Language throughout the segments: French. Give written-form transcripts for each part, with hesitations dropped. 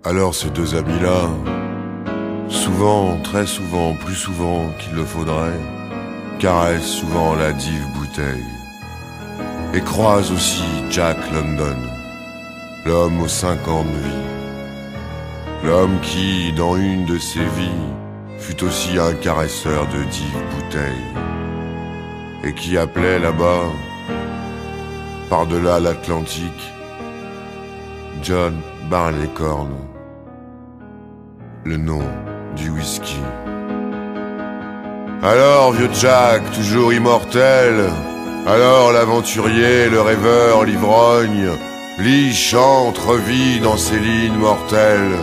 Alors ces deux amis-là, souvent, très souvent, plus souvent qu'il le faudrait, caressent souvent la dive bouteille et croisent aussi Jack London, l'homme aux 5 ans de vie, l'homme qui, dans une de ses vies, fut aussi un caresseur de dive bouteille et qui appelait là-bas, par-delà l'Atlantique, John Barleycorn, le nom du whisky. Alors, vieux Jack, toujours immortel, alors l'aventurier, le rêveur, l'ivrogne, lit, chante, revit dans ses lignes mortelles.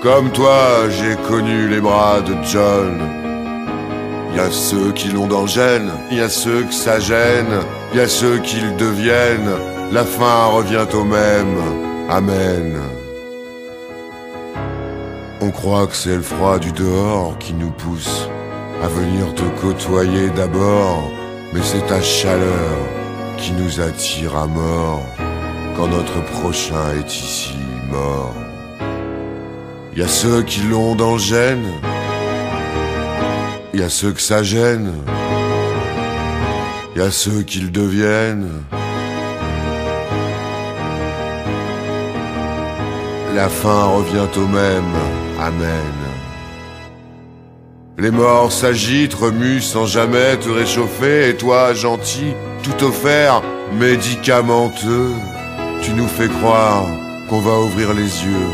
Comme toi, j'ai connu les bras de John. Y a ceux qui l'ont dans le gène, y a ceux que ça gêne, y a ceux qui le deviennent, la fin revient au même. Amen. On croit que c'est le froid du dehors qui nous pousse à venir te côtoyer d'abord, mais c'est ta chaleur qui nous attire à mort quand notre prochain est ici mort. Y a ceux qui l'ont dans le gène, y a ceux que ça gêne, y a ceux qui le deviennent. La fin revient au même, amen. Les morts s'agitent, remuent sans jamais te réchauffer, et toi, gentil, tout offert, médicamenteux, tu nous fais croire qu'on va ouvrir les yeux,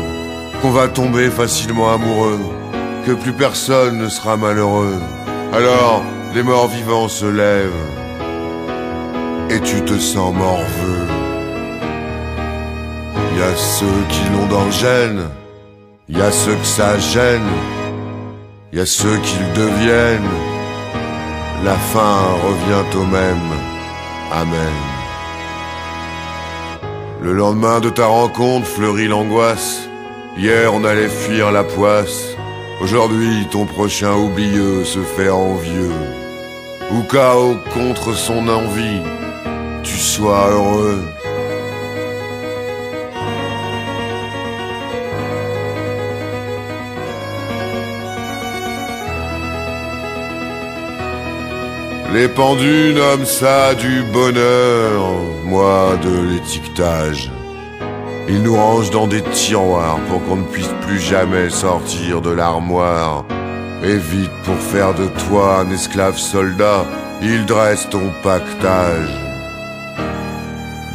qu'on va tomber facilement amoureux, que plus personne ne sera malheureux. Alors, les morts vivants se lèvent, et tu te sens morveux. Y a ceux qui l'ont dans le gène, y a ceux que ça gêne, y a ceux qui le deviennent. La fin revient au même, amen. Le lendemain de ta rencontre fleurit l'angoisse. Hier on allait fuir la poisse. Aujourd'hui ton prochain oublieux se fait envieux. Ou KO contre son envie, tu sois heureux. Les pendus nomment ça du bonheur, moi de l'étiquetage. Ils nous rangent dans des tiroirs pour qu'on ne puisse plus jamais sortir de l'armoire. Et vite pour faire de toi un esclave soldat, ils dressent ton pactage.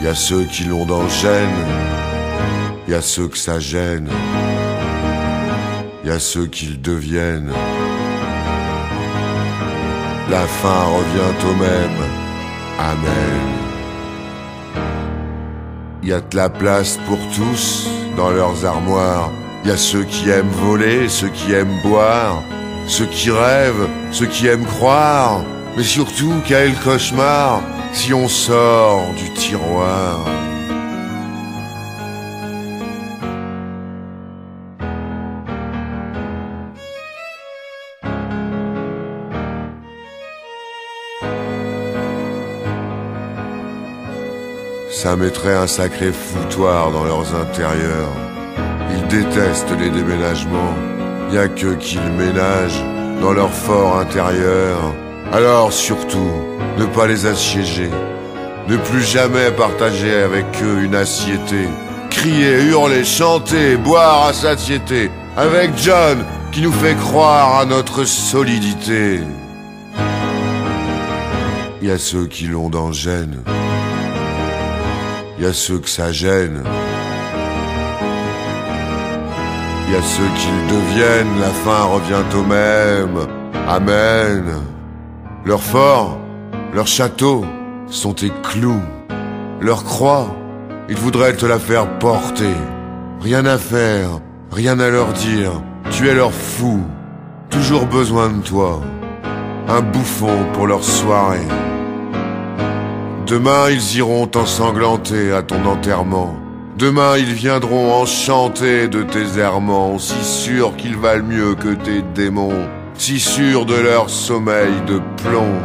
Y a ceux qui l'ont dans le gène, y a ceux que ça gêne, y a ceux qui le deviennent. La fin revient au même, amen. Y a de la place pour tous dans leurs armoires. Y a ceux qui aiment voler, ceux qui aiment boire, ceux qui rêvent, ceux qui aiment croire. Mais surtout, quel cauchemar si on sort du tiroir. Ça mettrait un sacré foutoir dans leurs intérieurs. Ils détestent les déménagements. Y a qu'eux qui le ménagent dans leur fort intérieur. Alors surtout, ne pas les assiéger. Ne plus jamais partager avec eux une assiété. Crier, hurler, chanter, boire à satiété. Avec John qui nous fait croire à notre solidité. Y a ceux qui l'ont dans le gène. Y a ceux que ça gêne, y a ceux qui le deviennent, la fin revient au même, amen. Leurs forts, leurs châteaux sont tes clous, leurs croix, ils voudraient te la faire porter. Rien à faire, rien à leur dire, tu es leur fou, toujours besoin de toi, un bouffon pour leur soirée. Demain ils iront t'ensanglanter à ton enterrement. Demain ils viendront enchantés de tes errements, si sûrs qu'ils valent mieux que tes démons, si sûrs de leur sommeil de plomb.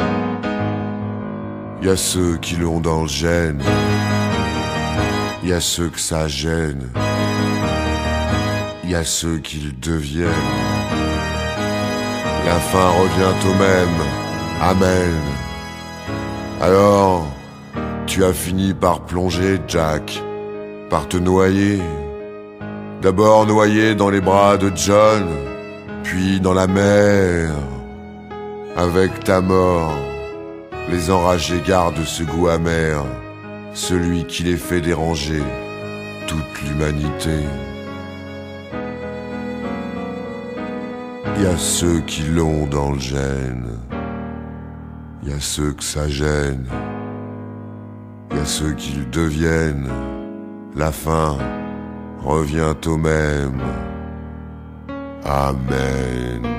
Y a ceux qui l'ont dans le gène, y a ceux que ça gêne, y a ceux qui le deviennent. La fin revient au même, amen. Alors, tu as fini par plonger, Jack, par te noyer. D'abord noyé dans les bras de John, puis dans la mer. Avec ta mort, les enragés gardent ce goût amer, celui qui les fait déranger toute l'humanité. Il y a ceux qui l'ont dans le gène, il y a ceux que ça gêne, il y a ceux qui le deviennent. La fin revient au même, amen.